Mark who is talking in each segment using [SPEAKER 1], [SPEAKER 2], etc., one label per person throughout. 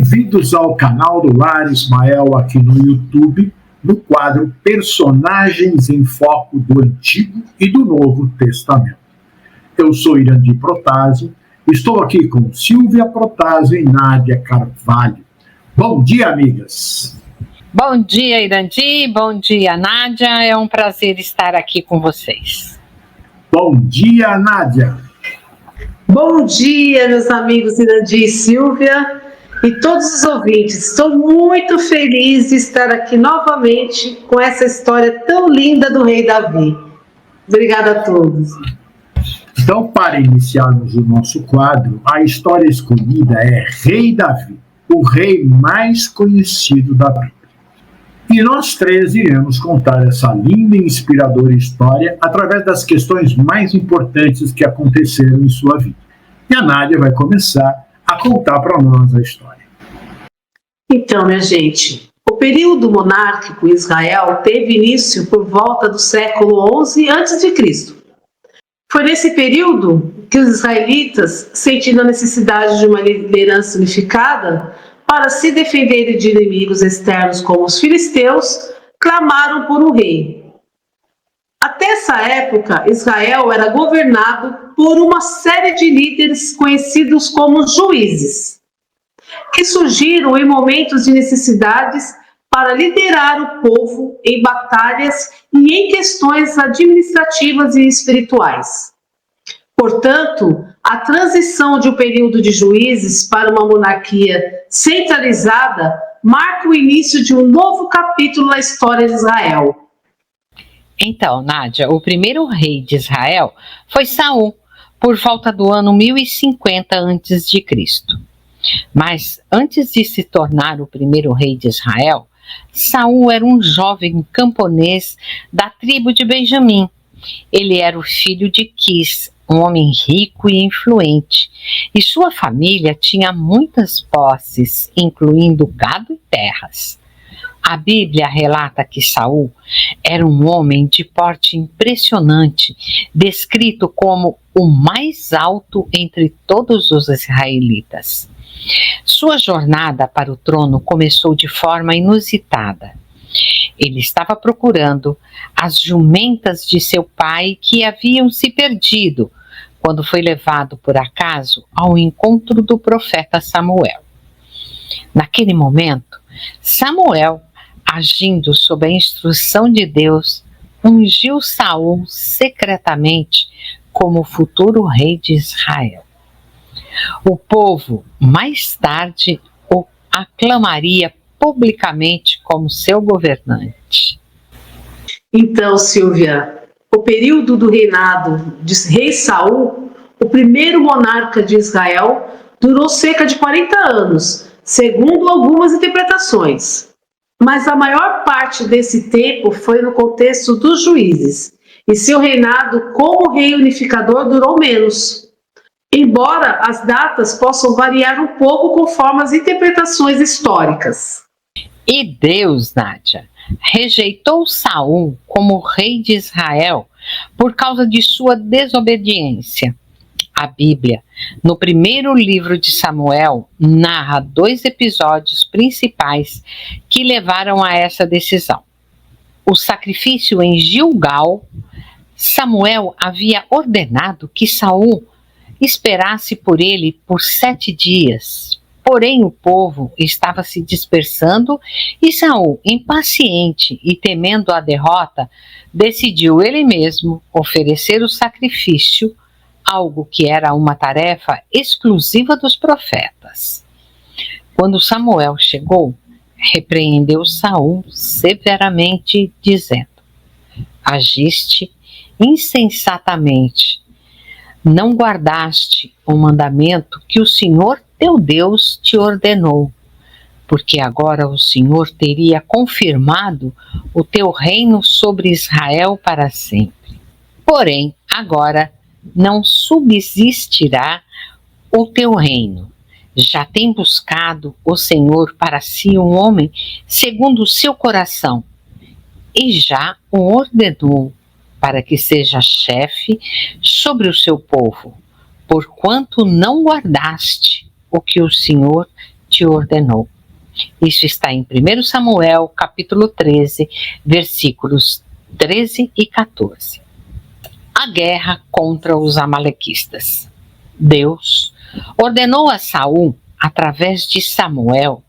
[SPEAKER 1] Bem-vindos ao canal do Lar Ismael aqui no YouTube, no quadro Personagens em Foco do Antigo e do Novo Testamento. Eu sou Irandi Protásio, estou aqui com Silvia Protásio e Nádia Carvalho. Bom dia, amigas!
[SPEAKER 2] Bom dia, Irandi, bom dia, Nádia, é um prazer estar aqui com vocês.
[SPEAKER 1] Bom dia, Nádia!
[SPEAKER 3] Bom dia, meus amigos Irandi e Silvia e todos os ouvintes. Estou muito feliz de estar aqui novamente com essa história tão linda do rei Davi. Obrigada a todos.
[SPEAKER 1] Então, para iniciarmos o nosso quadro, a história escolhida é Rei Davi, o rei mais conhecido da Bíblia. E nós três iremos contar essa linda e inspiradora história através das questões mais importantes que aconteceram em sua vida. E a Nádia vai começar a contar para nós a história.
[SPEAKER 3] Então, minha gente, o período monárquico em Israel teve início por volta do século XI a.C. Foi nesse período que os israelitas, sentindo a necessidade de uma liderança unificada para se defenderem de inimigos externos como os filisteus, clamaram por um rei. Até essa época, Israel era governado por uma série de líderes conhecidos como juízes, que surgiram em momentos de necessidades para liderar o povo em batalhas e em questões administrativas e espirituais. Portanto, a transição de um período de juízes para uma monarquia centralizada marca o início de um novo capítulo na história de Israel.
[SPEAKER 2] Então, Nádia, o primeiro rei de Israel foi Saul, por volta do ano 1050 a.C. Mas antes de se tornar o primeiro rei de Israel, Saul era um jovem camponês da tribo de Benjamim. Ele era o filho de Quis, um homem rico e influente, e sua família tinha muitas posses, incluindo gado e terras. A Bíblia relata que Saul era um homem de porte impressionante, descrito como o mais alto entre todos os israelitas. Sua jornada para o trono começou de forma inusitada. Ele estava procurando as jumentas de seu pai que haviam se perdido quando foi levado por acaso ao encontro do profeta Samuel. Naquele momento, Samuel, agindo sob a instrução de Deus, ungiu Saul secretamente como futuro rei de Israel. O povo, mais tarde, o aclamaria publicamente como seu governante.
[SPEAKER 3] Então, Silvia, o período do reinado de rei Saul, o primeiro monarca de Israel, durou cerca de 40 anos, segundo algumas interpretações. Mas a maior parte desse tempo foi no contexto dos juízes, e seu reinado como rei unificador durou menos. Embora as datas possam variar um pouco conforme as interpretações históricas.
[SPEAKER 2] E Deus, Nádia, rejeitou Saul como rei de Israel por causa de sua desobediência. A Bíblia, no primeiro livro de Samuel, narra 2 episódios principais que levaram a essa decisão. O sacrifício em Gilgal. Samuel havia ordenado que Saul esperasse por ele por 7 dias. Porém, o povo estava se dispersando e Saul, impaciente e temendo a derrota, decidiu ele mesmo oferecer o sacrifício, algo que era uma tarefa exclusiva dos profetas. Quando Samuel chegou, repreendeu Saul severamente, dizendo: agiste insensatamente, não guardaste o mandamento que o Senhor teu Deus te ordenou, porque agora o Senhor teria confirmado o teu reino sobre Israel para sempre. Porém, agora não subsistirá o teu reino. Já tem buscado o Senhor para si um homem segundo o seu coração, e já o ordenou para que seja chefe sobre o seu povo, porquanto não guardaste o que o Senhor te te ordenou. Isso está em 1 Samuel, capítulo 13, versículos 13 e 14. A guerra contra os amalequistas. Deus ordenou a Saul, através de Samuel,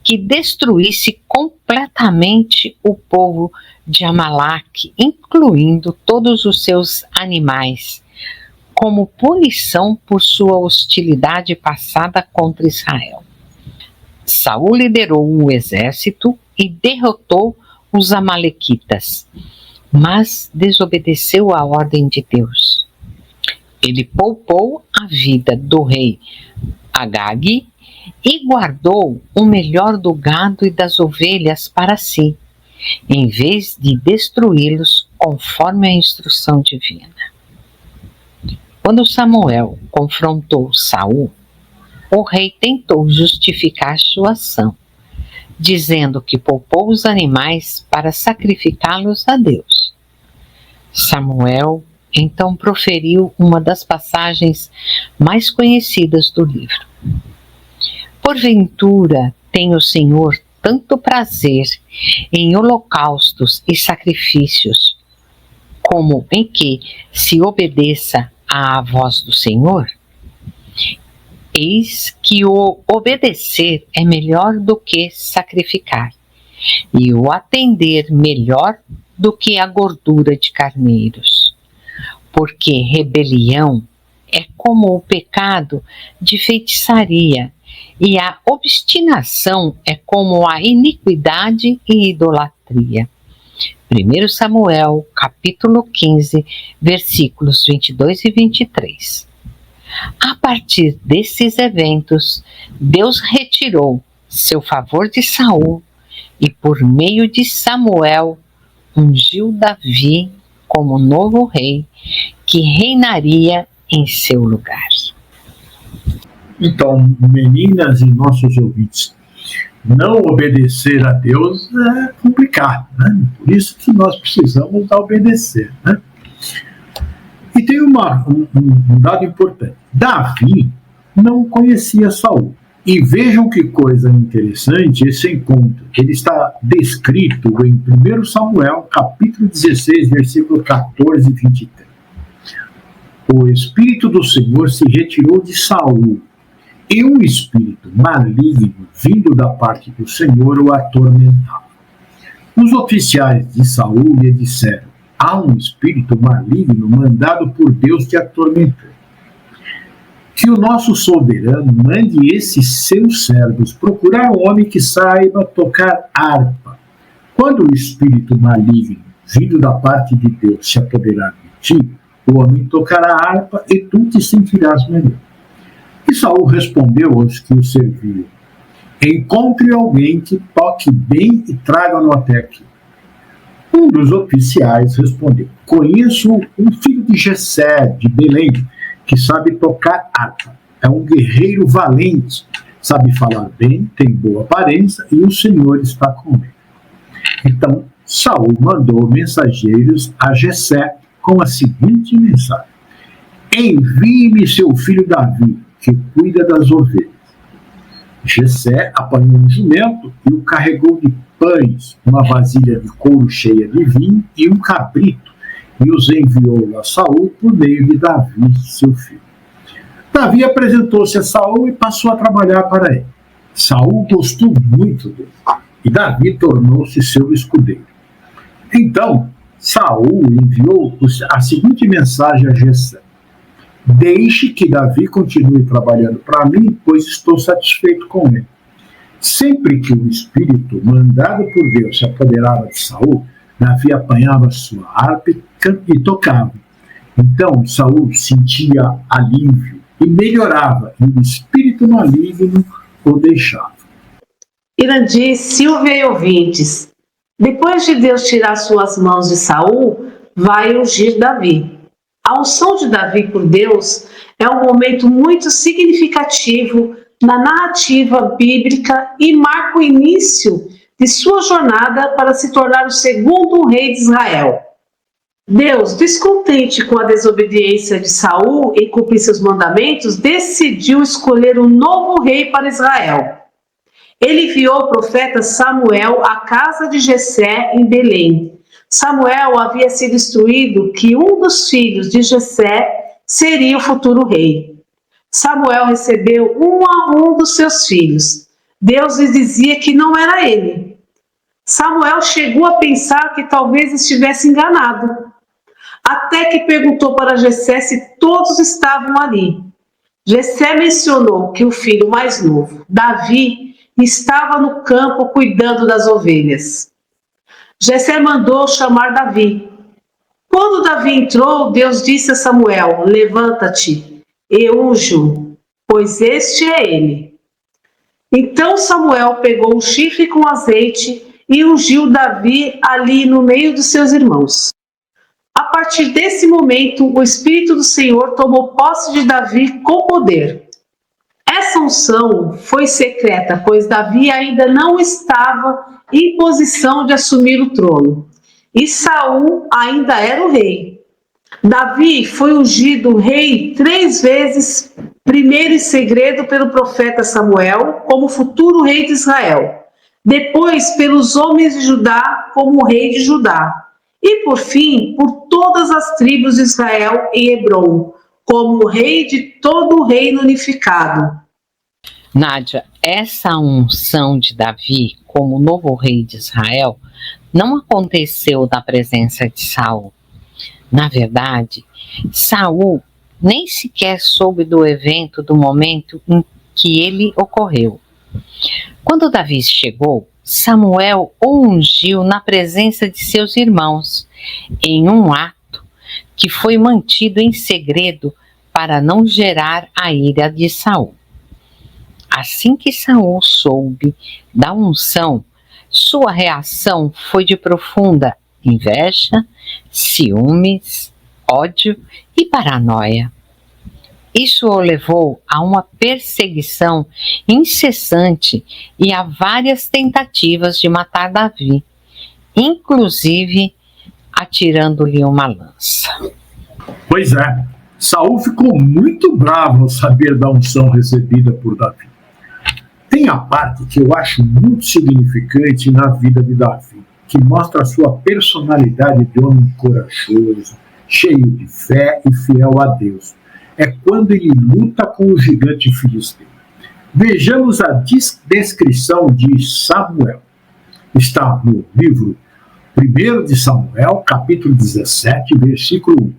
[SPEAKER 2] que destruísse completamente o povo de Amaleque, incluindo todos os seus animais, como punição por sua hostilidade passada contra Israel. Saul liderou um exército e derrotou os amalequitas, mas desobedeceu à ordem de Deus. Ele poupou a vida do rei Agag e guardou o melhor do gado e das ovelhas para si, em vez de destruí-los conforme a instrução divina. Quando Samuel confrontou Saul, o rei tentou justificar sua ação, dizendo que poupou os animais para sacrificá-los a Deus. Samuel então proferiu uma das passagens mais conhecidas do livro. Porventura tem o Senhor tanto prazer em holocaustos e sacrifícios, como em que se obedeça à voz do Senhor? Eis que o obedecer é melhor do que sacrificar, e o atender melhor do que a gordura de carneiros. Porque rebelião é como o pecado de feitiçaria, e a obstinação é como a iniquidade e idolatria. 1 Samuel, capítulo 15, versículos 22 e 23. A partir desses eventos, Deus retirou seu favor de Saul e, por meio de Samuel, ungiu Davi como novo rei que reinaria em seu lugar.
[SPEAKER 1] Então, meninas e nossos ouvintes, não obedecer a Deus é complicado, né? Por isso que nós precisamos obedecer, né? E tem um dado importante. Davi não conhecia Saul. E vejam que coisa interessante esse encontro. Ele está descrito em 1 Samuel, capítulo 16, versículo 14 e 23. O Espírito do Senhor se retirou de Saul, e um espírito maligno vindo da parte do Senhor o atormentava. Os oficiais de Saul lhe disseram: há um espírito maligno mandado por Deus te atormentar. Que o nosso soberano mande esses seus servos procurar um homem que saiba tocar harpa. Quando o espírito maligno vindo da parte de Deus se apoderar de ti, o homem tocará a harpa e tu te sentirás melhor. E Saul respondeu aos que o serviam: encontre alguém que toque bem e traga-no até aqui. Um dos oficiais respondeu: conheço um filho de Jessé, de Belém, que sabe tocar harpa. É um guerreiro valente, sabe falar bem, tem boa aparência e o Senhor está com ele. Então Saul mandou mensageiros a Jessé com a seguinte mensagem: envie-me seu filho Davi, que cuida das ovelhas. Jessé apanhou um jumento e o carregou de pães, uma vasilha de couro cheia de vinho e um cabrito, e os enviou a Saul por meio de Davi, seu filho. Davi apresentou-se a Saul e passou a trabalhar para ele. Saul gostou muito dele, e Davi tornou-se seu escudeiro. Então, Saul enviou a seguinte mensagem a Jessé: deixe que Davi continue trabalhando para mim, pois estou satisfeito com ele. Sempre que o espírito mandado por Deus se apoderava de Saul, Davi apanhava sua harpa e tocava. Então Saul sentia alívio e melhorava, e o espírito maligno o deixava.
[SPEAKER 3] Irandir, Silvia e ouvintes, depois de Deus tirar suas mãos de Saul, vai ungir Davi. A unção de Davi por Deus é um momento muito significativo na narrativa bíblica e marca o início de sua jornada para se tornar o segundo rei de Israel. Deus, descontente com a desobediência de Saul em cumprir seus mandamentos, decidiu escolher um novo rei para Israel. ele enviou o profeta Samuel à casa de Jessé em Belém. Samuel havia sido instruído que um dos filhos de Jessé seria o futuro rei. Samuel recebeu um a um dos seus filhos. Deus lhe dizia que não era ele. Samuel chegou a pensar que talvez estivesse enganado, até que perguntou para Jessé se todos estavam ali. Jessé mencionou que o filho mais novo, Davi, estava no campo cuidando das ovelhas. Jessé mandou chamar Davi. Quando Davi entrou, Deus disse a Samuel: levanta-te e unge-o, pois este é ele. Então Samuel pegou um chifre com azeite e ungiu Davi ali no meio dos seus irmãos. A partir desse momento, o Espírito do Senhor tomou posse de Davi com poder. Essa unção foi secreta, pois Davi ainda não estava em posição de assumir o trono, e Saul ainda era o rei. Davi foi ungido rei 3 vezes, primeiro em segredo pelo profeta Samuel, como futuro rei de Israel, depois pelos homens de Judá como rei de Judá, e por fim por todas as tribos de Israel em Hebrom, como rei de todo o reino unificado.
[SPEAKER 2] Nádia, essa unção de Davi como novo rei de Israel não aconteceu na presença de Saul. Na verdade, Saul nem sequer soube do evento do momento em que ele ocorreu. Quando Davi chegou, Samuel o ungiu na presença de seus irmãos, em um ato que foi mantido em segredo para não gerar a ira de Saul. Assim que Saul soube da unção, sua reação foi de profunda inveja, ciúmes, ódio e paranoia. Isso o levou a uma perseguição incessante e a várias tentativas de matar Davi, inclusive atirando-lhe uma lança.
[SPEAKER 1] Pois é, Saul ficou muito bravo ao saber da unção recebida por Davi. Tem a parte que eu acho muito significante na vida de Davi, que mostra a sua personalidade de homem corajoso, cheio de fé e fiel a Deus. É quando ele luta com o gigante filisteu. Vejamos a descrição de Samuel. Está no livro 1 de Samuel, capítulo 17, versículo 1.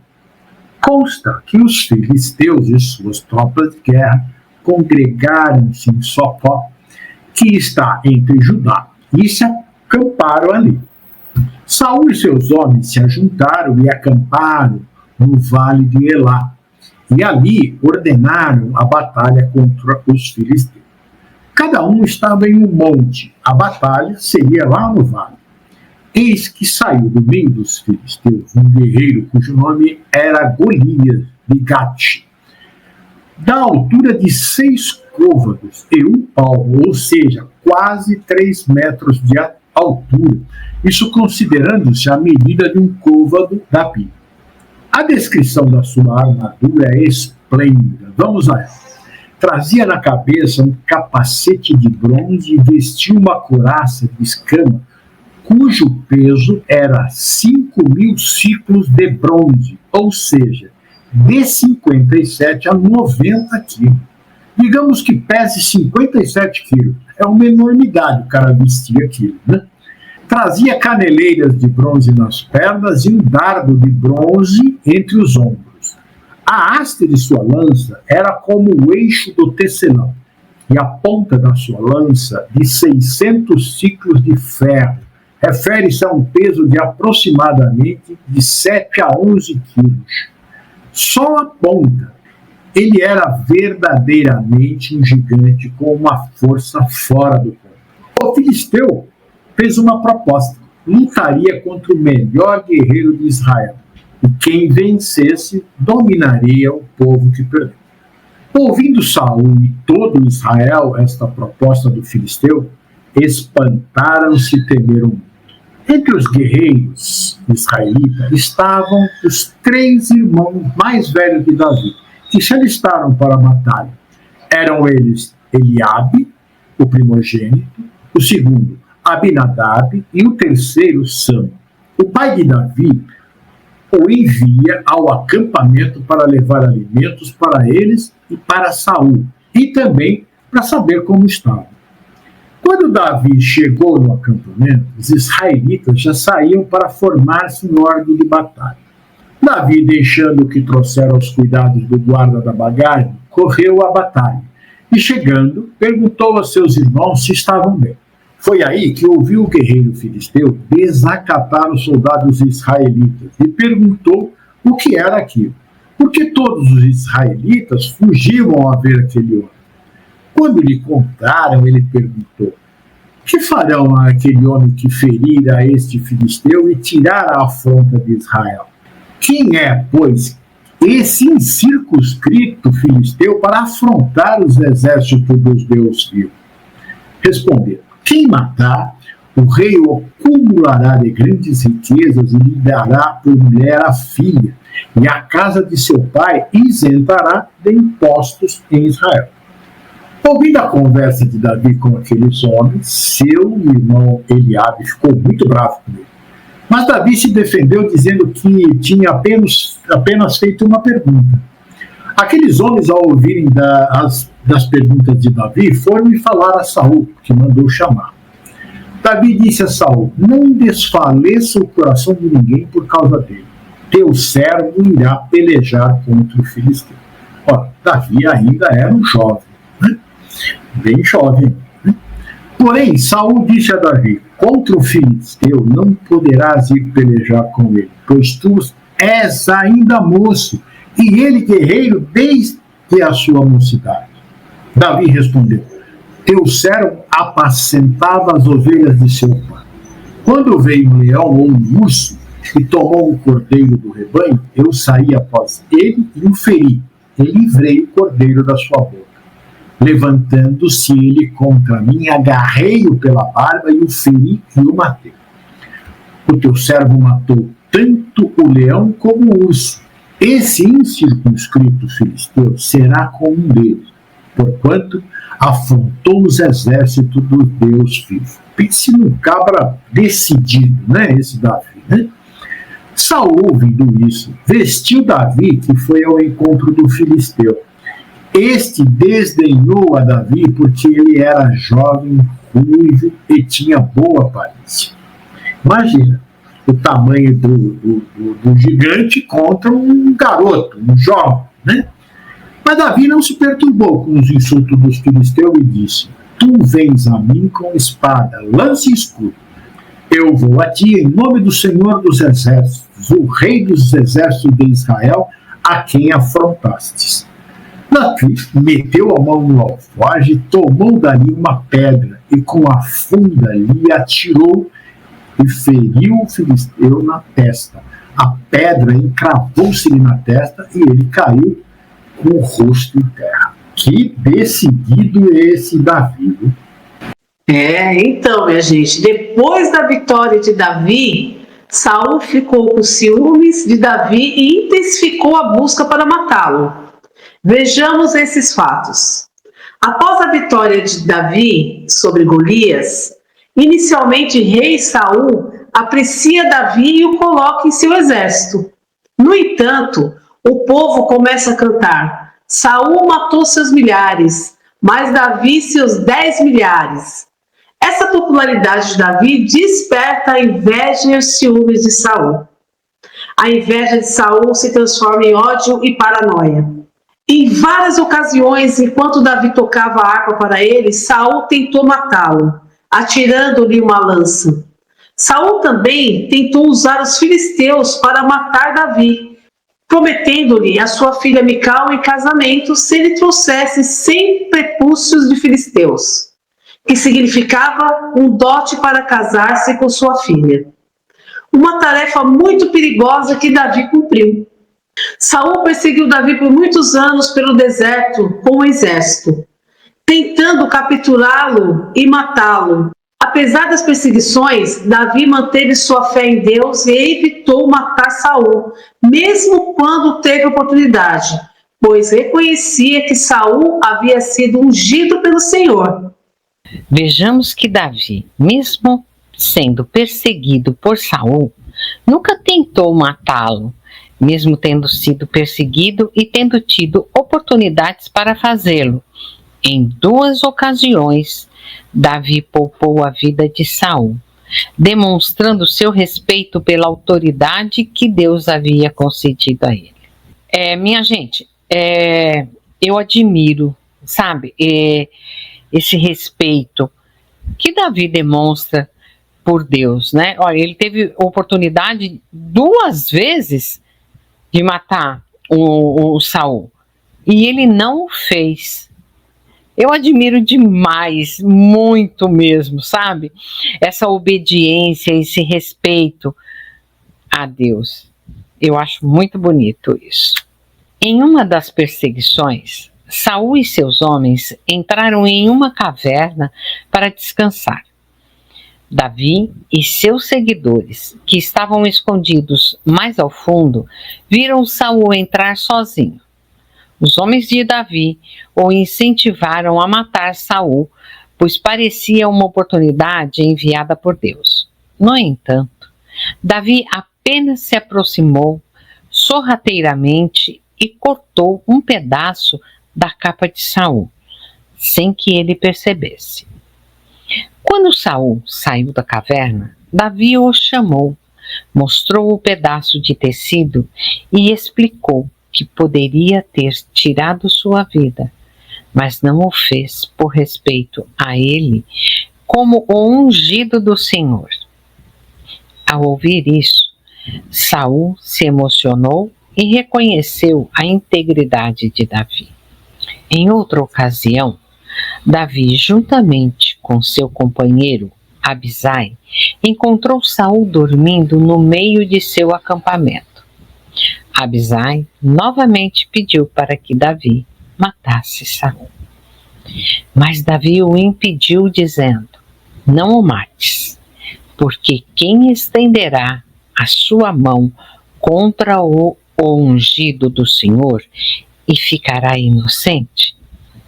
[SPEAKER 1] Consta que os filisteus e suas tropas de guerra congregaram-se em Socó, que está entre Judá, e se acamparam ali. Saul e seus homens se ajuntaram e acamparam no vale de Elá, e ali ordenaram a batalha contra os filisteus. Cada um estava em um monte, a batalha seria lá no vale. Eis que saiu do meio dos filisteus um guerreiro cujo nome era Golias de Gate, da altura de 6 côvados e 1 palmo, ou seja, quase 3 metros de altura, isso considerando-se a medida de um côvado da Bíblia. A descrição da sua armadura é esplêndida. Vamos a ela. Trazia na cabeça um capacete de bronze e vestia uma couraça de escama, cujo peso era 5.000 ciclos de bronze, ou seja, de 57 a 90 quilos. Digamos que pese 57 quilos. É uma enormidade o cara vestir aquilo, né? Trazia caneleiras de bronze nas pernas e um dardo de bronze entre os ombros. A haste de sua lança era como o eixo do tecelão, e a ponta da sua lança de 600 ciclos de ferro. Refere-se a um peso de aproximadamente de 7 a 11 quilos. Só a ponta. Ele era verdadeiramente um gigante com uma força fora do comum. O filisteu fez uma proposta: lutaria contra o melhor guerreiro de Israel, e quem vencesse dominaria o povo que perdeu. Ouvindo Saul e todo Israel esta proposta do filisteu, espantaram-se e temeram muito. Entre os guerreiros israelitas estavam os 3 irmãos mais velhos de Davi, que se alistaram para a batalha. Eram eles Eliabe, o primogênito, o segundo, Abinadab, e o terceiro, Sama. O pai de Davi o envia ao acampamento para levar alimentos para eles e para Saul, e também para saber como estavam. Quando Davi chegou no acampamento, os israelitas já saíam para formar-se em ordem de batalha. Davi, deixando o que trouxeram aos cuidados do guarda da bagagem, correu à batalha e, chegando, perguntou a seus irmãos se estavam bem. Foi aí que ouviu o guerreiro filisteu desacatar os soldados israelitas e perguntou o que era aquilo, porque todos os israelitas fugiam a ver aquele homem. Quando lhe contaram, ele perguntou: que farão a aquele homem que ferir a este filisteu e tirar a afronta de Israel? Quem é, pois, esse incircunscrito filisteu para afrontar os exércitos dos deuses vivos? Responderam: quem matar, o rei o acumulará de grandes riquezas e lhe dará por mulher a filha, e a casa de seu pai isentará de impostos em Israel. Ouvindo a conversa de Davi com aqueles homens, seu irmão Eliabe ficou muito bravo com ele. Mas Davi se defendeu dizendo que tinha apenas feito uma pergunta. Aqueles homens, ao ouvirem das perguntas de Davi, foram e falaram a Saul, que mandou chamar. Davi disse a Saul: não desfaleça o coração de ninguém por causa dele. Teu servo irá pelejar contra o filisteu. Ora, Davi ainda era um jovem, né? Bem jovem. Né? Porém, Saul disse a Davi: contra o filisteu não poderás ir pelejar com ele, pois tu és ainda moço, e ele guerreiro desde a sua mocidade. Davi respondeu: teu servo apacentava as ovelhas de seu pai. Quando veio um leão ou um urso e tomou um cordeiro do rebanho, eu saí após ele e o feri, e livrei o cordeiro da sua boca. Levantando-se ele contra mim, agarrei-o pela barba e o feri e o matei. O teu servo matou tanto o leão como o urso. Esse incircunscrito filisteu será como um deles, porquanto afrontou os exércitos do Deus vivo. Pense num cabra decidido, né? Esse Davi, né? Saul, ouvindo isso, vestiu Davi, que foi ao encontro do filisteu. Este desdenhou a Davi porque ele era jovem, ruivo e tinha boa aparência. Imagina o tamanho do gigante contra um garoto, um jovem, né? Mas Davi não se perturbou com os insultos dos filisteus e disse: tu vens a mim com espada, lança e escudo. Eu vou a ti em nome do Senhor dos Exércitos, o Rei dos Exércitos de Israel, a quem afrontastes. Davi meteu a mão no alforje, tomou dali uma pedra e com a funda lhe atirou e feriu o filisteu na testa. A pedra encravou-se-lhe na testa e ele caiu com o rosto em terra. Que decidido é esse Davi, viu?
[SPEAKER 3] Então, minha gente, depois da vitória de Davi, Saul ficou com ciúmes de Davi e intensificou a busca para matá-lo. Vejamos esses fatos. Após a vitória de Davi sobre Golias, inicialmente rei Saul aprecia Davi e o coloca em seu exército. No entanto, o povo começa a cantar: Saul matou seus milhares, mas Davi seus 10 milhares. Essa popularidade de Davi desperta a inveja e os ciúmes de Saul. A inveja de Saul se transforma em ódio e paranoia. Em várias ocasiões, enquanto Davi tocava a harpa para ele, Saul tentou matá-lo, atirando-lhe uma lança. Saul também tentou usar os filisteus para matar Davi, prometendo-lhe a sua filha Mical em casamento se ele trouxesse 100 prepúcios de filisteus, que significava um dote para casar-se com sua filha. Uma tarefa muito perigosa que Davi cumpriu. Saul perseguiu Davi por muitos anos pelo deserto com o exército, tentando capturá-lo e matá-lo. Apesar das perseguições, Davi manteve sua fé em Deus e evitou matar Saul, mesmo quando teve oportunidade, pois reconhecia que Saul havia sido ungido pelo Senhor.
[SPEAKER 2] Vejamos que Davi, mesmo sendo perseguido por Saul, nunca tentou matá-lo, mesmo tendo sido perseguido e tendo tido oportunidades para fazê-lo. Em 2 ocasiões, Davi poupou a vida de Saul, demonstrando seu respeito pela autoridade que Deus havia concedido a ele. Minha gente, eu admiro, sabe, esse respeito que Davi demonstra por Deus, né? Olha, ele teve oportunidade 2 vezes de matar o Saul e ele não o fez. Eu admiro demais, muito mesmo, sabe? Essa obediência, esse respeito a Deus. Eu acho muito bonito isso. Em uma das perseguições, Saul e seus homens entraram em uma caverna para descansar. Davi e seus seguidores, que estavam escondidos mais ao fundo, viram Saul entrar sozinho. Os homens de Davi o incentivaram a matar Saul, pois parecia uma oportunidade enviada por Deus. No entanto, Davi apenas se aproximou sorrateiramente e cortou um pedaço da capa de Saul, sem que ele percebesse. Quando Saul saiu da caverna, Davi o chamou, mostrou o pedaço de tecido e explicou que poderia ter tirado sua vida, mas não o fez por respeito a ele como o ungido do Senhor. Ao ouvir isso, Saul se emocionou e reconheceu a integridade de Davi. Em outra ocasião, Davi, juntamente com seu companheiro Abisai, encontrou Saul dormindo no meio de seu acampamento. Abisai novamente pediu para que Davi matasse Saul. Mas Davi o impediu, dizendo: não o mates, porque quem estenderá a sua mão contra o ungido do Senhor e ficará inocente?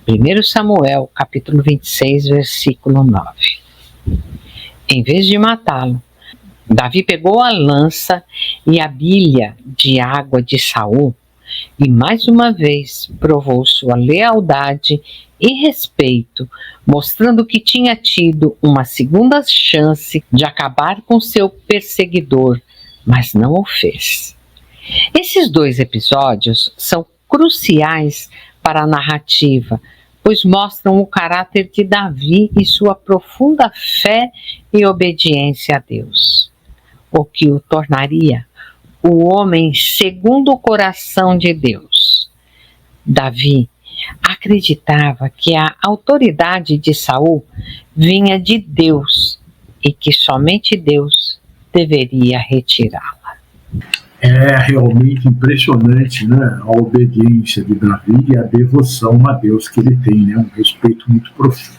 [SPEAKER 2] 1 Samuel, capítulo 26, versículo 9. Em vez de matá-lo, Davi pegou a lança e a bilha de água de Saul e mais uma vez provou sua lealdade e respeito, mostrando que tinha tido uma segunda chance de acabar com seu perseguidor, mas não o fez. Esses 2 episódios são cruciais para a narrativa, pois mostram o caráter de Davi e sua profunda fé e obediência a Deus, o que o tornaria o homem segundo o coração de Deus. Davi acreditava que a autoridade de Saul vinha de Deus e que somente Deus deveria retirá-la.
[SPEAKER 1] É realmente impressionante, né, a obediência de Davi e a devoção a Deus que ele tem, né, um respeito muito profundo.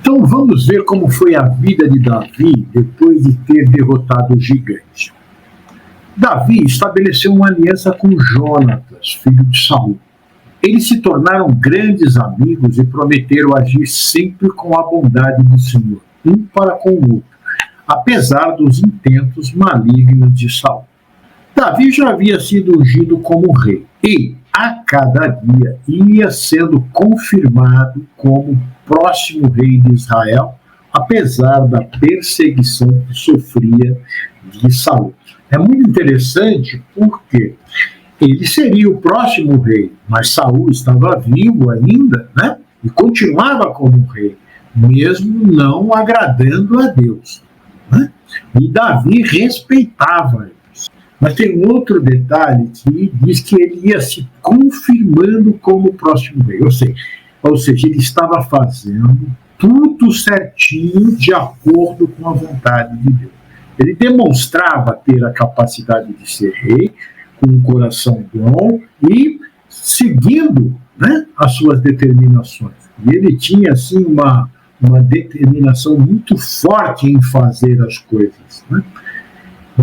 [SPEAKER 1] Então vamos ver como foi a vida de Davi depois de ter derrotado o gigante. Davi estabeleceu uma aliança com Jonatas, filho de Saul. Eles se tornaram grandes amigos e prometeram agir sempre com a bondade do Senhor, um para com o outro, apesar dos intentos malignos de Saul. Davi já havia sido ungido como rei e, a cada dia, ia sendo confirmado como próximo rei de Israel, apesar da perseguição que sofria de Saul. É muito interessante porque ele seria o próximo rei, mas Saul estava vivo ainda, né? E continuava como rei, mesmo não agradando a Deus, né? E Davi respeitava ele. Mas tem um outro detalhe que diz que ele ia se confirmando como o próximo rei. Ou seja, ele estava fazendo tudo certinho de acordo com a vontade de Deus. Ele demonstrava ter a capacidade de ser rei, com um coração bom e seguindo, né, as suas determinações. E ele tinha assim, uma determinação muito forte em fazer as coisas, né?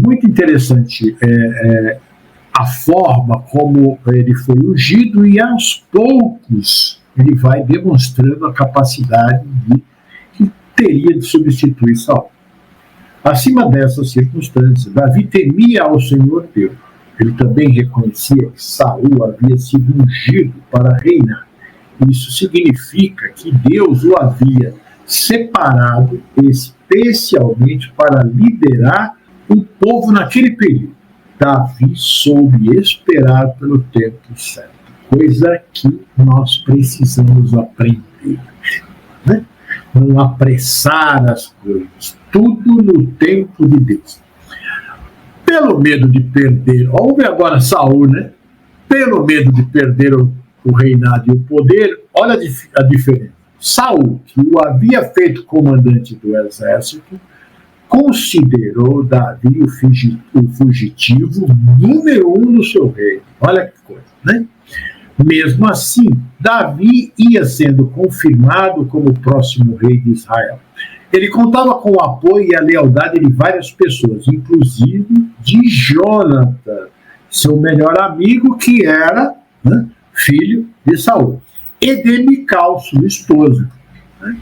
[SPEAKER 1] Muito interessante a forma como ele foi ungido e aos poucos ele vai demonstrando a capacidade de teria de substituir Saul. Acima dessas circunstâncias, Davi temia ao Senhor Deus. Ele também reconhecia que Saul havia sido ungido para reinar. Isso significa que Deus o havia separado especialmente para liderar o povo naquele período. Davi soube esperar pelo tempo certo, coisa que nós precisamos aprender, né? Não apressar as coisas, tudo no tempo de Deus. Pelo medo de perder, ouve agora Saul, né? Pelo medo de perder o reinado e o poder, olha a diferença. Saul, que o havia feito comandante do exército, considerou Davi o fugitivo número 1 no seu reino. Olha que coisa, né? Mesmo assim, Davi ia sendo confirmado como o próximo rei de Israel. Ele contava com o apoio e a lealdade de várias pessoas, inclusive de Jonathan, seu melhor amigo, que era, né, filho de Saul, e de Mical, sua esposa, né?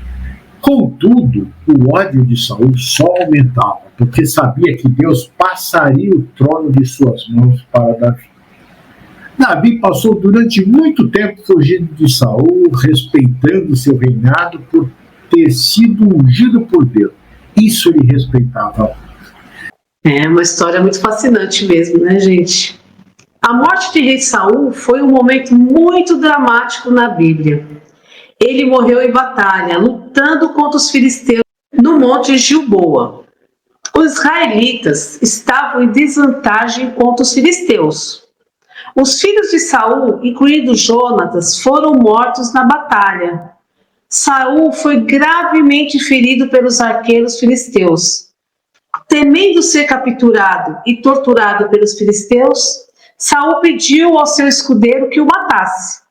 [SPEAKER 1] Contudo, o ódio de Saul só aumentava, porque sabia que Deus passaria o trono de suas mãos para Davi. Davi passou durante muito tempo fugindo de Saul, respeitando seu reinado por ter sido ungido por Deus. Isso ele respeitava.
[SPEAKER 3] É uma história muito fascinante mesmo, né, gente? A morte de rei Saul foi um momento muito dramático na Bíblia. Ele morreu em batalha, lutando contra os filisteus no Monte Gilboa. Os israelitas estavam em desvantagem contra os filisteus. Os filhos de Saul, incluindo Jonatas, foram mortos na batalha. Saul foi gravemente ferido pelos arqueiros filisteus. Temendo ser capturado e torturado pelos filisteus, Saul pediu ao seu escudeiro que o matasse.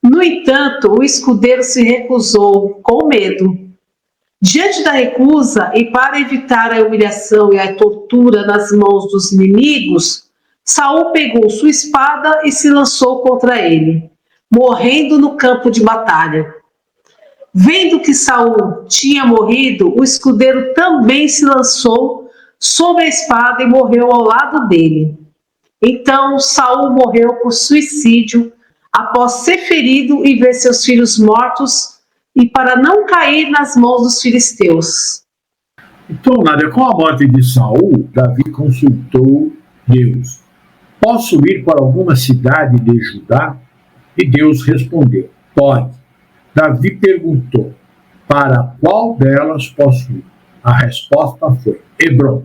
[SPEAKER 3] No entanto, o escudeiro se recusou, com medo. Diante da recusa e para evitar a humilhação e a tortura nas mãos dos inimigos, Saul pegou sua espada e se lançou contra ele, morrendo no campo de batalha. Vendo que Saul tinha morrido, o escudeiro também se lançou sobre a espada e morreu ao lado dele. Então Saul morreu por suicídio, após ser ferido e ver seus filhos mortos, e para não cair nas mãos dos filisteus.
[SPEAKER 1] Então, Nádia, com a morte de Saul, Davi consultou Deus. Posso ir para alguma cidade de Judá? E Deus respondeu, pode. Davi perguntou, para qual delas posso ir? A resposta foi, Hebrom.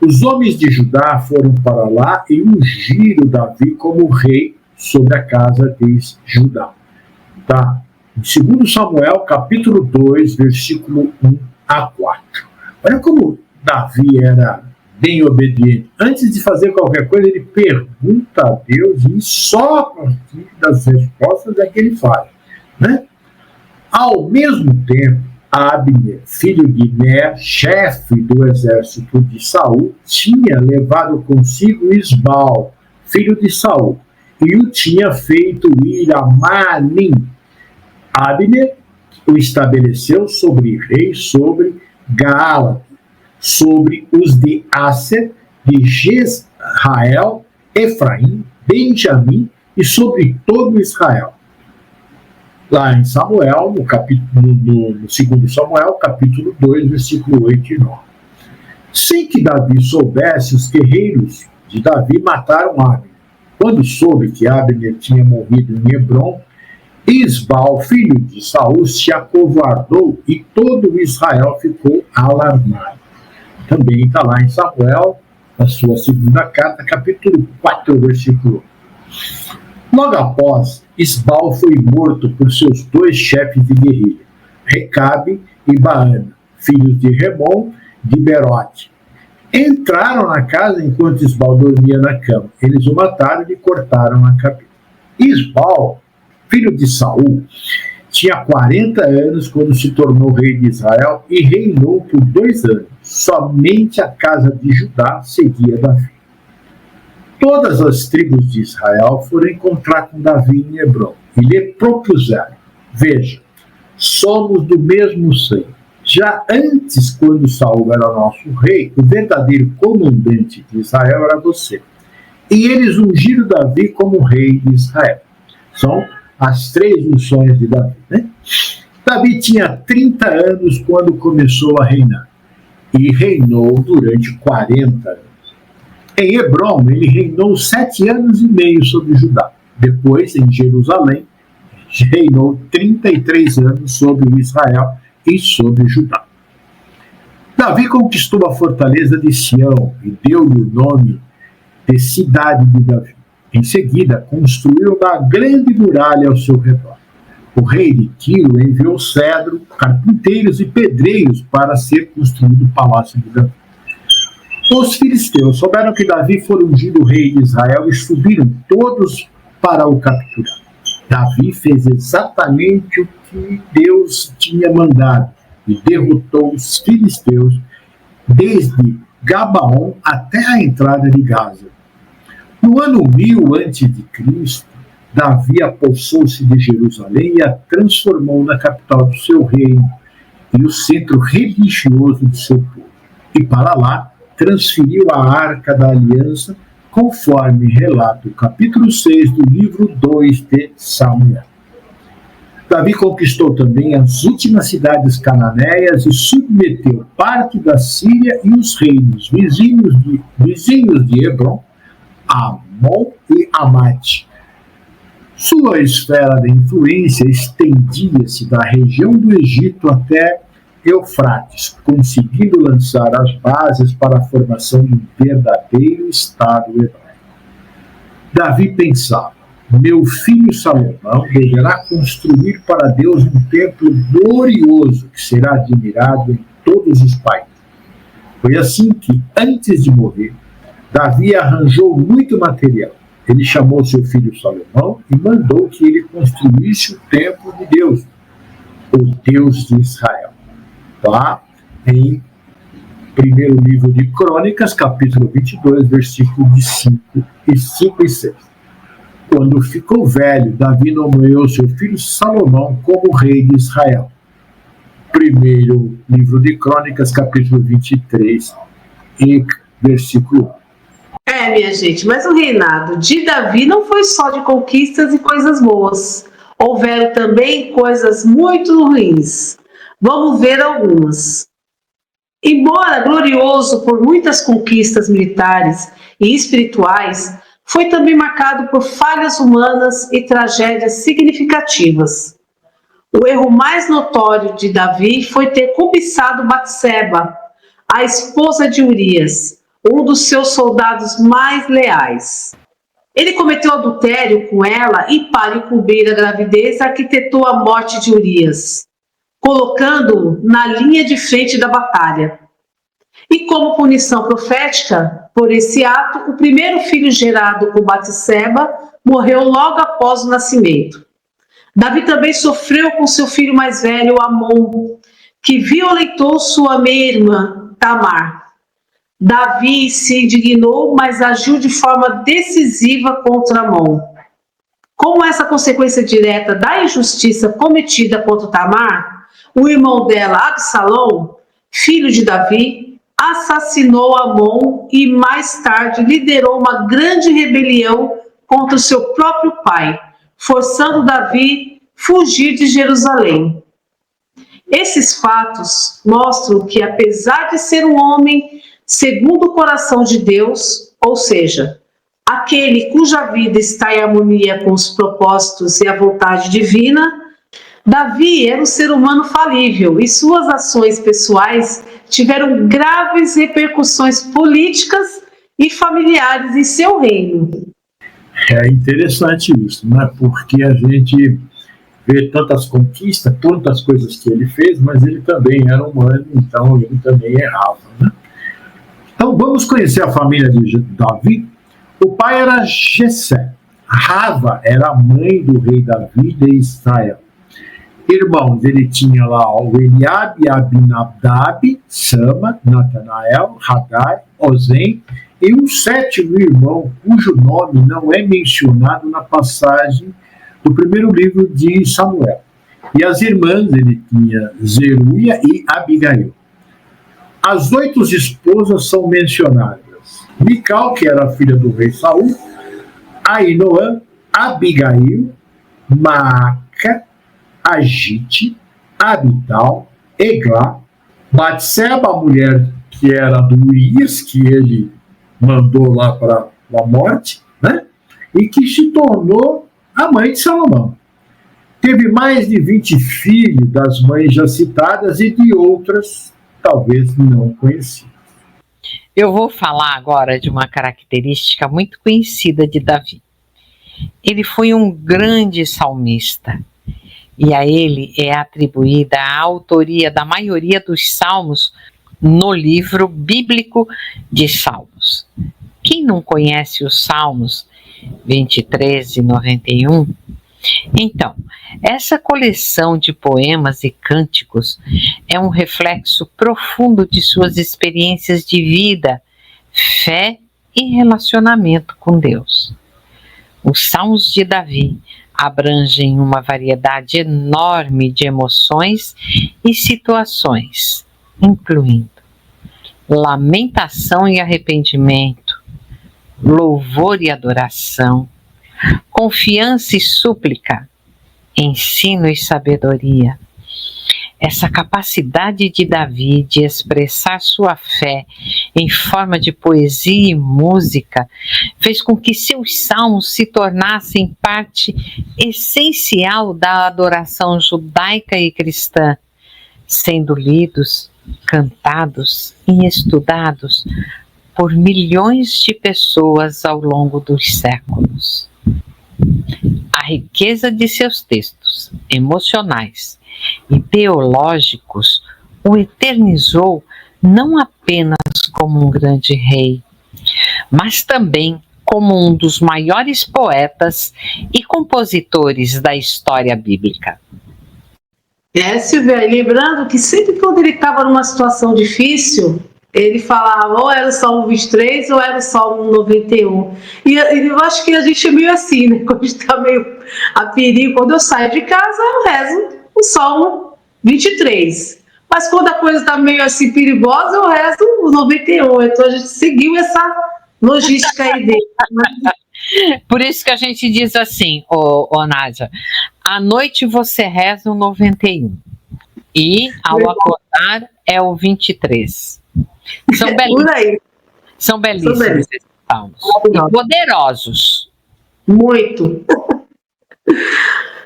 [SPEAKER 1] Os homens de Judá foram para lá e ungiram Davi como rei sobre a casa de Judá. Tá? Em 2 Samuel, capítulo 2, versículo 1 a 4. Olha como Davi era bem obediente. Antes de fazer qualquer coisa, ele pergunta a Deus e só a partir das respostas é que ele faz, né? Ao mesmo tempo, Abner, filho de Ner, chefe do exército de Saul, tinha levado consigo Isbal, filho de Saul, e o tinha feito ir a Maanim. Abner o estabeleceu sobre rei sobre Gaalate, sobre os de Aser, de Jezrael, Efraim, Benjamim e sobre todo Israel. Lá em Samuel, no 2 Samuel, capítulo 2, versículo 8 e 9. Sem que Davi soubesse, os guerreiros de Davi mataram Abner. Quando soube que Abner tinha morrido em Hebrom, Isbal, filho de Saul, se acovardou e todo Israel ficou alarmado. Também está lá em Samuel, na sua segunda carta, capítulo 4, versículo 1. Logo após, Isbal foi morto por seus dois chefes de guerrilha, Recabe e Baana, filhos de Remon de Berote. Entraram na casa enquanto Isbal dormia na cama. Eles o mataram e lhe cortaram a cabeça. Isbal, filho de Saul, tinha 40 anos quando se tornou rei de Israel e reinou por 2 anos. Somente a casa de Judá seguia Davi. Todas as tribos de Israel foram encontrar com Davi em Hebrom e lhe propuseram, veja, somos do mesmo sangue. Já antes, quando Saul era nosso rei, o verdadeiro comandante de Israel era você. E eles ungiram Davi como rei de Israel. São as 3 unções de Davi, né? Davi tinha 30 anos quando começou a reinar. E reinou durante 40 anos. Em Hebrom, ele reinou 7 anos e meio sobre Judá. Depois, em Jerusalém, reinou 33 anos sobre Israel e sobre Judá. Davi conquistou a fortaleza de Sião e deu-lhe o nome de Cidade de Davi. Em seguida, construiu uma grande muralha ao seu redor. O rei de Tiro enviou cedro, carpinteiros e pedreiros para ser construído o palácio de Davi. Os filisteus souberam que Davi foi ungido rei de Israel e subiram todos para o capturar. Davi fez exatamente o que Deus tinha mandado e derrotou os filisteus desde Gabaon até a entrada de Gaza. No ano 1000 a.C., Davi apossou-se de Jerusalém e a transformou na capital do seu reino e o centro religioso de seu povo. E para lá transferiu a Arca da Aliança, conforme relata o capítulo 6 do livro 2 de Samuel. Davi conquistou também as últimas cidades cananeias e submeteu parte da Síria e os reinos vizinhos de Hebrom, Amon e Amate. Sua esfera de influência estendia-se da região do Egito até Eufrates, conseguindo lançar as bases para a formação de um verdadeiro Estado hebraico. Davi pensava: meu filho Salomão deverá construir para Deus um templo glorioso que será admirado em todos os países. Foi assim que, antes de morrer, Davi arranjou muito material. Ele chamou seu filho Salomão e mandou que ele construísse o templo de Deus, o Deus de Israel. Lá em primeiro livro de Crônicas, capítulo 22, versículos de 5 e 6. Quando ficou velho, Davi nomeou seu filho Salomão como rei de Israel. Primeiro livro de Crônicas, capítulo 23 e versículo 1.
[SPEAKER 3] Minha gente, mas o reinado de Davi não foi só de conquistas e coisas boas. Houveram também coisas muito ruins. Vamos ver algumas. Embora glorioso por muitas conquistas militares e espirituais, foi também marcado por falhas humanas e tragédias significativas. O erro mais notório de Davi foi ter cobiçado Batseba, a esposa de Urias, um dos seus soldados mais leais. Ele cometeu adultério com ela e, para encobrir a gravidez, arquitetou a morte de Urias, colocando-o na linha de frente da batalha. E como punição profética por esse ato, o primeiro filho gerado com Batseba morreu logo após o nascimento. Davi também sofreu com seu filho mais velho, Amon, que violentou sua meia-irmã, Tamar. Davi se indignou, mas agiu de forma decisiva contra Amon. Como essa consequência direta da injustiça cometida contra Tamar, o irmão dela, Absalão, filho de Davi, assassinou Amon e mais tarde liderou uma grande rebelião contra o seu próprio pai, forçando Davi a fugir de Jerusalém. Esses fatos mostram que, apesar de ser um homem segundo o coração de Deus, ou seja, aquele cuja vida está em harmonia com os propósitos e a vontade divina, Davi era um ser humano falível e suas ações pessoais tiveram graves repercussões políticas e familiares em seu reino.
[SPEAKER 1] É interessante isso, né? Porque a gente vê tantas conquistas, tantas coisas que ele fez, mas ele também era humano, então ele também errava, né? Então vamos conhecer a família de Davi. O pai era Jessé. Rava era a mãe do rei Davi de Israel. Irmãos, ele tinha lá o Eliabe, Abinadab, Sama, Natanael, Hadar, Ozem e um sétimo irmão cujo nome não é mencionado na passagem do primeiro livro de Samuel. E as irmãs, ele tinha Zeruia e Abigail. As 8 esposas são mencionadas. Mical, que era a filha do rei Saul, Ainoã, Abigail, Maaca, Agite, Abital, Eglá, Batseba, a mulher que era do Urias, que ele mandou lá para a morte, né? E que se tornou a mãe de Salomão. Teve mais de 20 filhos das mães já citadas e de outras, talvez não conhecidas.
[SPEAKER 2] Eu vou falar agora de uma característica muito conhecida de Davi. Ele foi um grande salmista, e a ele é atribuída a autoria da maioria dos salmos no livro bíblico de Salmos. Quem não conhece os Salmos 23 e 91? Então, essa coleção de poemas e cânticos é um reflexo profundo de suas experiências de vida, fé e relacionamento com Deus. Os Salmos de Davi abrangem uma variedade enorme de emoções e situações, incluindo lamentação e arrependimento, louvor e adoração, confiança e súplica, ensino e sabedoria. Essa capacidade de Davi de expressar sua fé em forma de poesia e música fez com que seus salmos se tornassem parte essencial da adoração judaica e cristã, sendo lidos, cantados e estudados por milhões de pessoas ao longo dos séculos. A riqueza de seus textos emocionais e teológicos o eternizou não apenas como um grande rei, mas também como um dos maiores poetas e compositores da história bíblica.
[SPEAKER 3] Silvia, lembrando que sempre quando ele estava numa situação difícil, ele falava ou era o Salmo 23 ou era o Salmo 91. E eu acho que a gente é meio assim, né? Quando a gente está meio a perigo, quando eu saio de casa, eu rezo o Salmo 23. Mas quando a coisa está meio assim perigosa, eu rezo o 91. Então a gente seguiu essa logística aí dele.
[SPEAKER 2] Por isso que a gente diz assim, Nádia, à noite você reza o 91 e ao acordar é o 23. São belíssimos esses salmos. E poderosos.
[SPEAKER 3] Muito.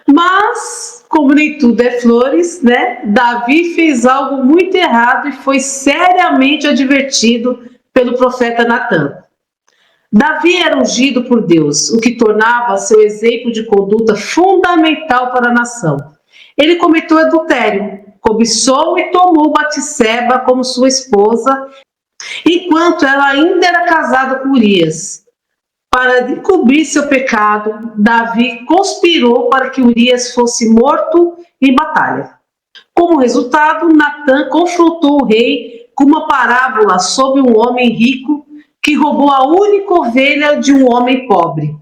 [SPEAKER 3] Mas, como nem tudo é flores, né? Davi fez algo muito errado e foi seriamente advertido pelo profeta Natã. Davi era ungido por Deus, o que tornava seu exemplo de conduta fundamental para a nação. Ele cometeu adultério, cobiçou e tomou Batseba como sua esposa, enquanto ela ainda era casada com Urias. Para encobrir seu pecado, Davi conspirou para que Urias fosse morto em batalha. Como resultado, Natã confrontou o rei com uma parábola sobre um homem rico que roubou a única ovelha de um homem pobre,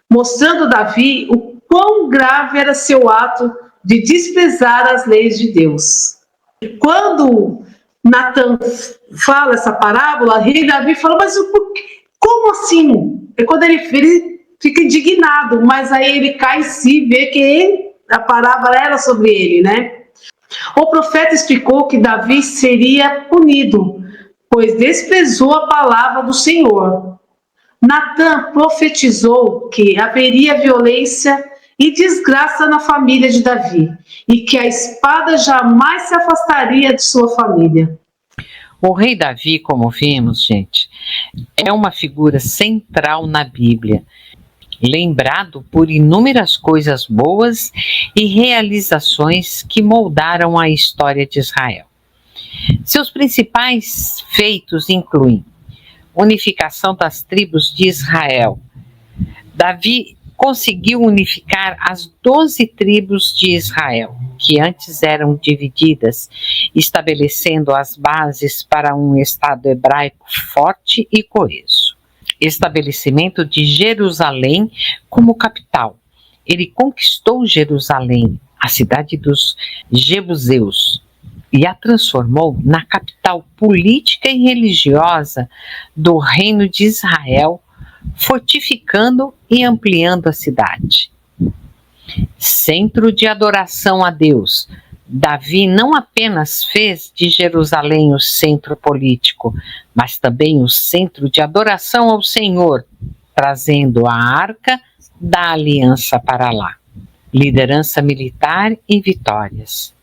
[SPEAKER 3] mostrando a Davi o quão grave era seu ato de desprezar as leis de Deus. Quando Natã fala essa parábola, o rei Davi fala, mas como assim? É quando ele fica indignado, mas aí ele cai em si e vê que a parábola era sobre ele, né? O profeta explicou que Davi seria punido, pois desprezou a palavra do Senhor. Natã profetizou que haveria violência e desgraça na família de Davi, e que a espada jamais se afastaria de sua família.
[SPEAKER 2] O rei Davi, como vimos, gente, é uma figura central na Bíblia, lembrado por inúmeras coisas boas e realizações que moldaram a história de Israel. Seus principais feitos incluem unificação das tribos de Israel. Davi conseguiu unificar as 12 tribos de Israel, que antes eram divididas, estabelecendo as bases para um Estado hebraico forte e coeso. Estabelecimento de Jerusalém como capital. Ele conquistou Jerusalém, a cidade dos Jebuseus, e a transformou na capital política e religiosa do reino de Israel, fortificando e ampliando a cidade. Centro de adoração a Deus, Davi não apenas fez de Jerusalém o centro político, mas também o centro de adoração ao Senhor, trazendo a Arca da Aliança para lá. Liderança militar e vitórias.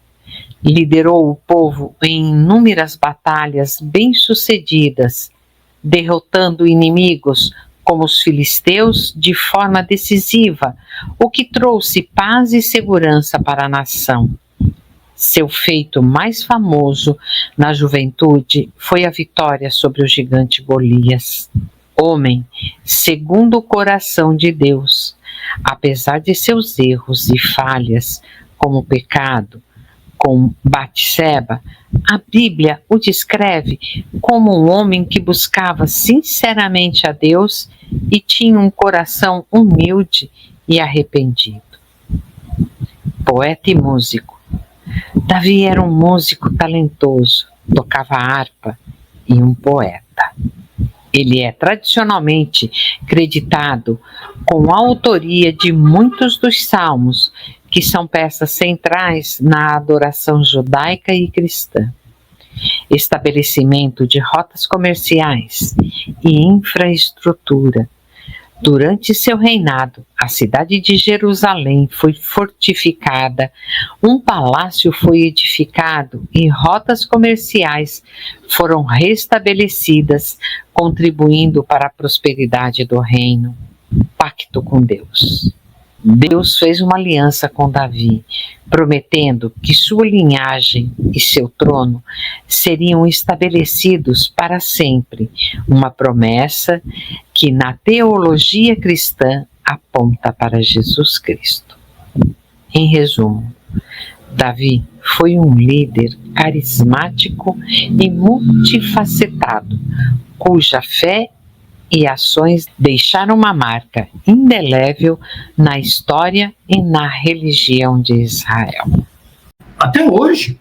[SPEAKER 2] Liderou o povo em inúmeras batalhas bem-sucedidas, derrotando inimigos como os filisteus de forma decisiva, o que trouxe paz e segurança para a nação. Seu feito mais famoso na juventude foi a vitória sobre o gigante Golias. Homem segundo o coração de Deus, apesar de seus erros e falhas, como o pecado com Batseba, a Bíblia o descreve como um homem que buscava sinceramente a Deus e tinha um coração humilde e arrependido. Poeta e músico. Davi era um músico talentoso, tocava harpa e um poeta. Ele é tradicionalmente creditado com a autoria de muitos dos salmos, que são peças centrais na adoração judaica e cristã. Estabelecimento de rotas comerciais e infraestrutura. Durante seu reinado, a cidade de Jerusalém foi fortificada, um palácio foi edificado e rotas comerciais foram restabelecidas, contribuindo para a prosperidade do reino. Pacto com Deus. Deus fez uma aliança com Davi, prometendo que sua linhagem e seu trono seriam estabelecidos para sempre, uma promessa que na teologia cristã aponta para Jesus Cristo. Em resumo, Davi foi um líder carismático e multifacetado, cuja fé e ações deixaram uma marca indelével na história e na religião de Israel.
[SPEAKER 1] Até hoje,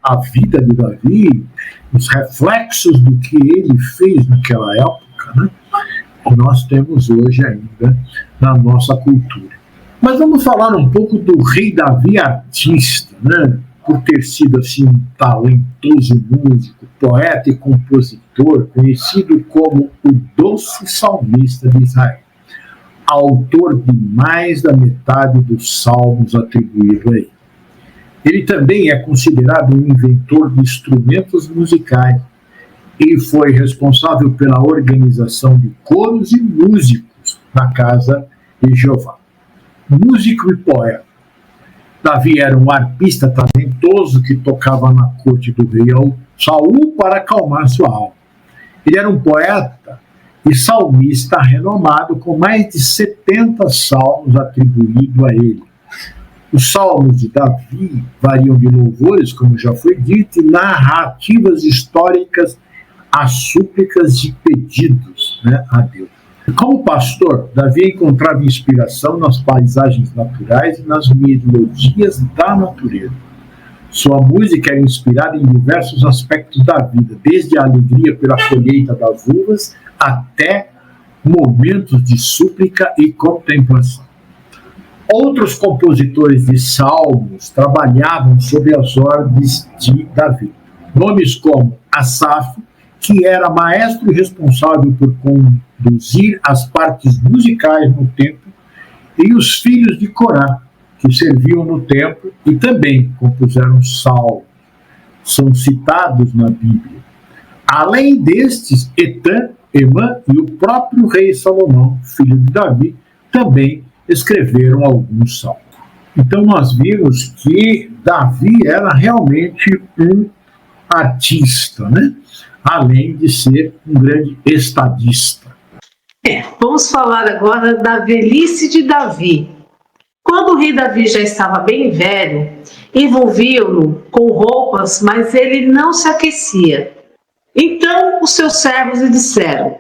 [SPEAKER 1] a vida de Davi, os reflexos do que ele fez naquela época, né, nós temos hoje ainda na nossa cultura. Mas vamos falar um pouco do rei Davi artista, né? Por ter sido assim um talentoso músico, poeta e compositor, conhecido como o doce salmista de Israel, autor de mais da metade dos salmos atribuídos a ele. Ele também é considerado um inventor de instrumentos musicais e foi responsável pela organização de coros e músicos na casa de Jeová. Músico e poeta. Davi era um arpista talentoso que tocava na corte do rei Saul para acalmar sua alma. Ele era um poeta e salmista renomado, com mais de 70 salmos atribuídos a ele. Os salmos de Davi variam de louvores, como já foi dito, e narrativas históricas a súplicas e pedidos, né, a Deus. Como pastor, Davi encontrava inspiração nas paisagens naturais e nas melodias da natureza. Sua música era inspirada em diversos aspectos da vida, desde a alegria pela colheita das uvas até momentos de súplica e contemplação. Outros compositores de salmos trabalhavam sob as ordens de Davi. Nomes como Asaf, que era maestro e responsável por conduzir as partes musicais no templo, e os filhos de Corá, que serviam no templo e também compuseram salmos, são citados na Bíblia. Além destes, Etã, Emã e o próprio rei Salomão, filho de Davi, também escreveram alguns salmos. Então nós vimos que Davi era realmente um artista, né? Além de ser um grande estadista.
[SPEAKER 3] Vamos falar agora da velhice de Davi. Quando o rei Davi já estava bem velho, envolviam-no com roupas, mas ele não se aquecia. Então os seus servos lhe disseram: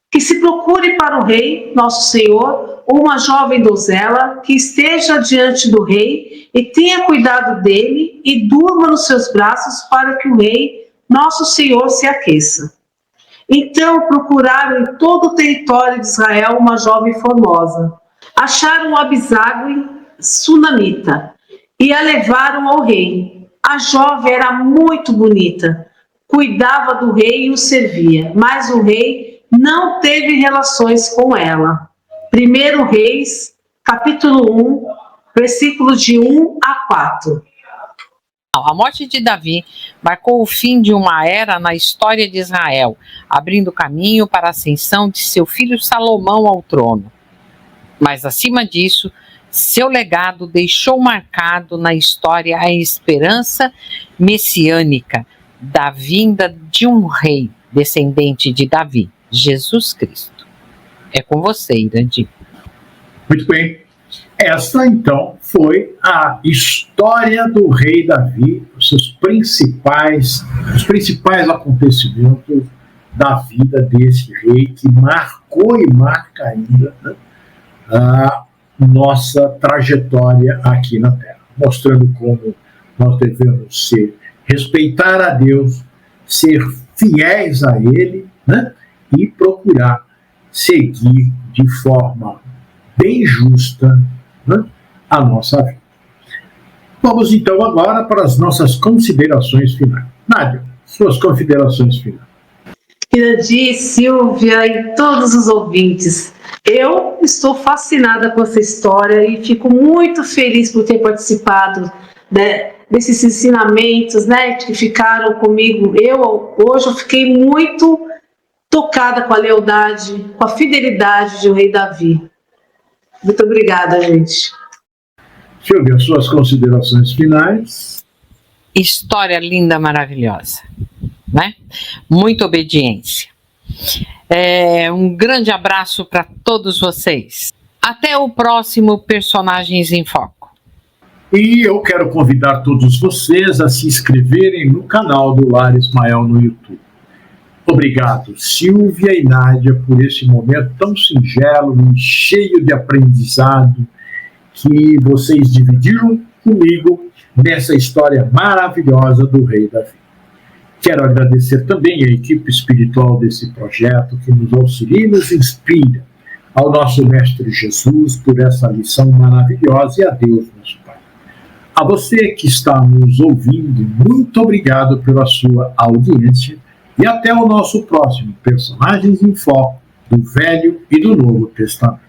[SPEAKER 3] que se procure para o rei, nosso Senhor, uma jovem donzela que esteja diante do rei e tenha cuidado dele e durma nos seus braços para que o rei, nosso Senhor, se aqueça. Então procuraram em todo o território de Israel uma jovem formosa. Acharam Abisague, sunamita, e a levaram ao rei. A jovem era muito bonita, cuidava do rei e o servia, mas o rei não teve relações com ela. 1 Reis, capítulo 1, versículos de 1 a 4.
[SPEAKER 2] A morte de Davi marcou o fim de uma era na história de Israel, abrindo caminho para a ascensão de seu filho Salomão ao trono. Mas, acima disso, seu legado deixou marcado na história a esperança messiânica da vinda de um rei descendente de Davi, Jesus Cristo. É com você, Irandir.
[SPEAKER 1] Muito bem. Essa, então, foi a história do rei Davi, os principais acontecimentos da vida desse rei que marcou e marca ainda, né, a nossa trajetória aqui na Terra, mostrando como nós devemos respeitar a Deus, ser fiéis a Ele, né, e procurar seguir de forma bem justa, né, a nossa vida. Vamos então agora para as nossas considerações finais. Nádia, suas considerações finais.
[SPEAKER 3] Irandir, Silvia e todos os ouvintes, eu estou fascinada com essa história e fico muito feliz por ter participado, né, desses ensinamentos, né, que ficaram comigo. Hoje eu fiquei muito tocada com a lealdade, com a fidelidade de o rei Davi. Muito obrigada, gente.
[SPEAKER 1] Silvia, suas considerações finais.
[SPEAKER 2] História linda, maravilhosa, né? Muita obediência. Um grande abraço para todos vocês. Até o próximo Personagens em Foco.
[SPEAKER 1] E eu quero convidar todos vocês a se inscreverem no canal do Lar Ismael no YouTube. Obrigado, Silvia e Nádia, por esse momento tão singelo e cheio de aprendizado que vocês dividiram comigo nessa história maravilhosa do rei Davi. Quero agradecer também a equipe espiritual desse projeto que nos auxilia e nos inspira, ao nosso Mestre Jesus por essa lição maravilhosa e a Deus, nosso Pai. A você que está nos ouvindo, muito obrigado pela sua audiência e até o nosso próximo Personagens em Foco do Velho e do Novo Testamento.